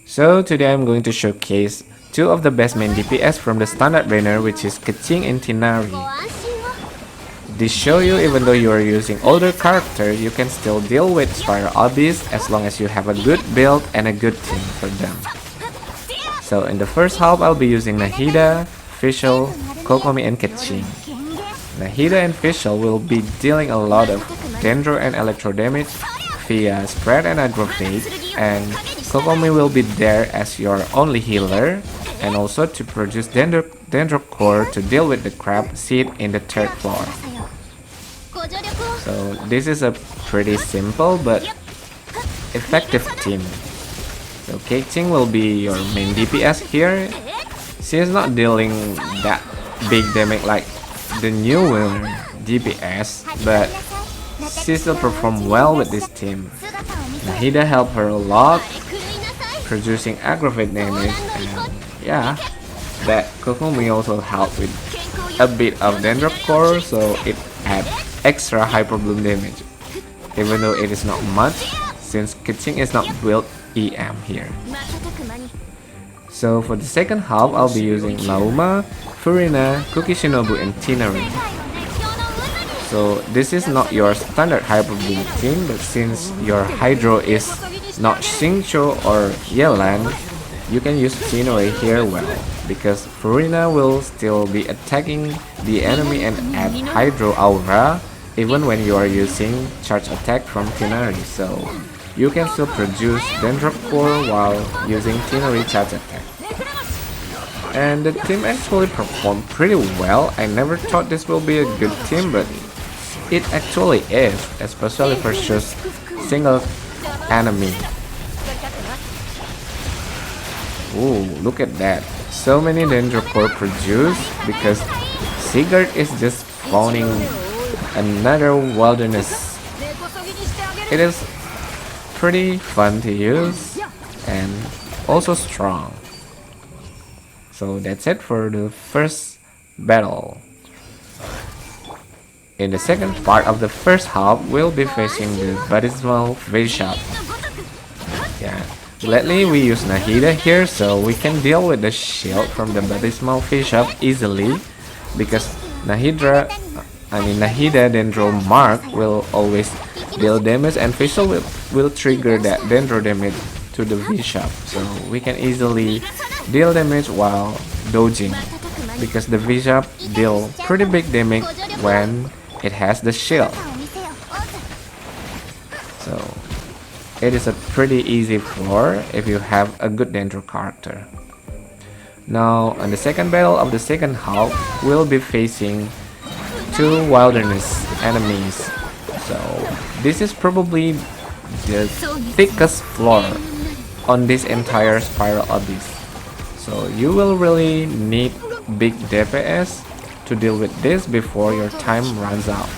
So today I'm going to showcase two of the best main DPS from the standard banner, which is Keqing and Tighnari. This show you even though you are using older character, you can still deal with Spiral Abyss as long as you have a good build and a good team for them. So in the first half I'll be using Nahida, Fischl, Kokomi and Keqing. Nahida and Fischl will be dealing a lot of Dendro and Electro damage via spread and aggravate, and Kokomi will be there as your only healer and also to produce Dendro core to deal with the crab seed in the third floor. So this is a pretty simple but effective team. So Keqing will be your main DPS here. She is not dealing that big damage like the newer DPS, but she still perform well with this team. Nahida helped her a lot, producing aggravate damage, and yeah, that Kokomi also helped with a bit of Dendro core, so it adds extra hyper bloom damage, even though it is not much, since Keqing is not built EM here. So for the second half, I'll be using Lauma, Furina, Cookie Shinobu, and Tighnari. So this is not your standard hyper bloom team, but since your Hydro is not Xingqiu or Yelan, you can use Tighnari here well, because Furina will still be attacking the enemy and add Hydro Aura even when you are using charge attack from Tighnari, so you can still produce Dendro core while using Tighnari charge attack. And the team actually performed pretty well. I never thought this will be a good team, but it actually is, especially versus single enemy. Ooh, look at that. So many Dendro core produced because Sigurd is just spawning another wilderness. It is pretty fun to use and also strong. So that's it for the first battle. In the second part of the first half, we'll be facing the Baptismal V6. Yeah, gladly we use Nahida here so we can deal with the shield from the Baptismal V6 easily, because Nahida Dendro Mark will always deal damage and Fischl will trigger that Dendro damage to the V6, so we can easily deal damage while dodging, because the V6 deal pretty big damage when it has the shield. So it is a pretty easy floor if you have a good Dendro character. Now on the second battle of the second half, we'll be facing two wilderness enemies. So this is probably the thickest floor on this entire Spiral Abyss. So you will really need big DPS to deal with this before your time runs out.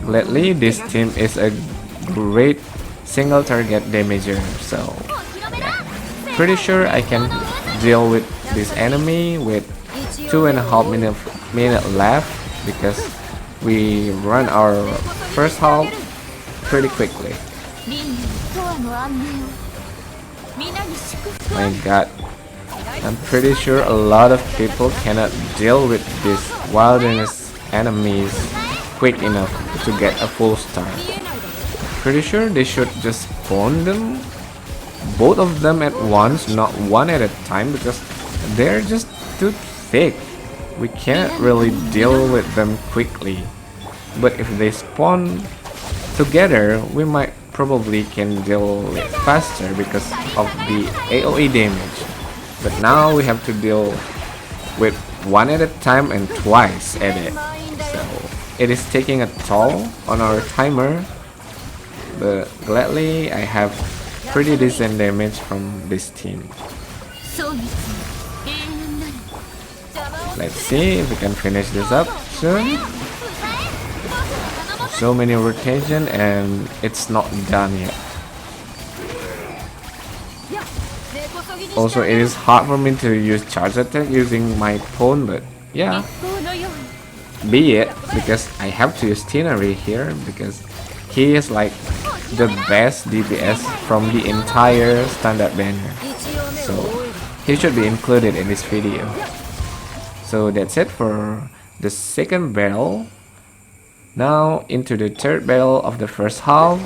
Lately, this team is a great single target damager, so yeah, pretty sure I can deal with this enemy with 2.5 minutes left, because we run our first half pretty quickly. My god, I'm pretty sure a lot of people cannot deal with these wilderness enemies quick enough to get a full star. Pretty sure they should just spawn them, both of them at once, not one at a time, because they're just too thick. We can't really deal with them quickly. But if they spawn together, we might probably can deal with faster because of the AoE damage. But now we have to deal with one at a time and twice at it. So it is taking a toll on our timer. But gladly I have pretty decent damage from this team. Let's see if we can finish this up soon. So many rotation and it's not done yet. Also, it is hard for me to use charge attack using my pawn, but yeah, be it, because I have to use Tighnari here because He is like the best DPS from the entire standard banner. So he should be included in this video. So that's it for the second battle. Now into the third battle of the first half.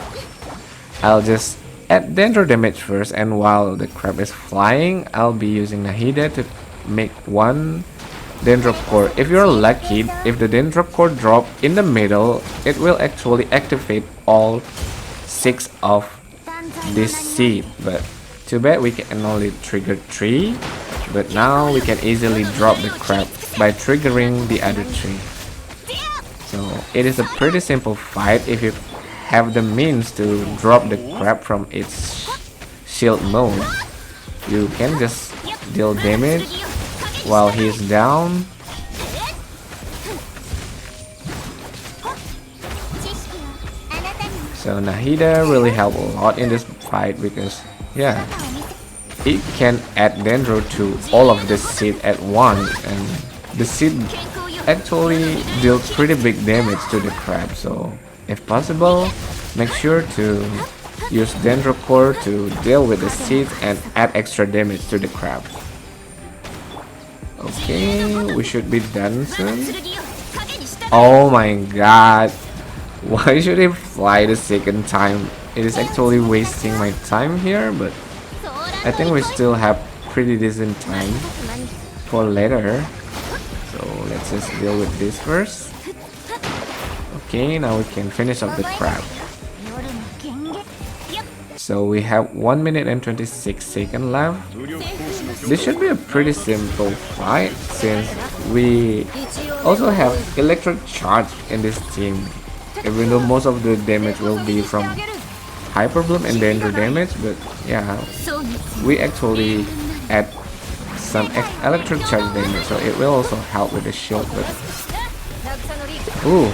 I'll just add Dendro damage first, and while the crab is flying, I'll be using Nahida to make one Dendro core. If you're lucky, if the Dendro core drop in the middle, it will actually activate all 6 of this seed. But too bad we can only trigger 3. But now we can easily drop the crab by triggering the other 3. So it is a pretty simple fight if you have the means to drop the crab from its shield mode. You can just deal damage while he's down. So Nahida really helped a lot in this fight because yeah, it can add Dendro to all of the seed at once, and the seed actually deals pretty big damage to the crab. So if possible, make sure to use Dendro core to deal with the seeds and add extra damage to the crab. Okay, we should be done soon. Oh my god, why should I fly the second time? It is actually wasting my time here, but I think we still have pretty decent time for later. So let's just deal with this first. Okay, now we can finish up the crab. So we have 1 minute and 26 seconds left. This should be a pretty simple fight since we also have electric charge in this team. Even though most of the damage will be from Hyper Bloom and Dendro damage, but yeah, we actually add some electric charge damage, so it will also help with the shield. But ooh,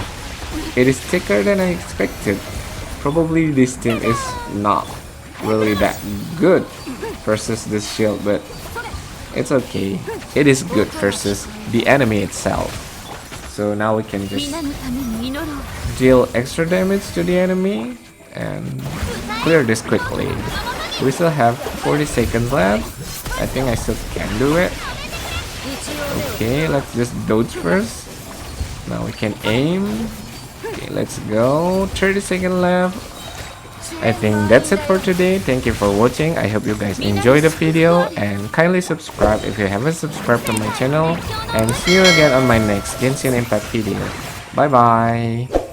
it is thicker than I expected. Probably this team is not really that good versus this shield, but it's okay. It is good versus the enemy itself. So now we can just deal extra damage to the enemy and clear this quickly. We still have 40 seconds left. I think I still can do it. Okay, let's just dodge first. Now we can aim. Okay, let's go. 30 seconds left. I think that's it for today. Thank you for watching. I hope you guys enjoyed the video, and kindly subscribe if you haven't subscribed to my channel, and see you again on my next Genshin Impact video. Bye bye.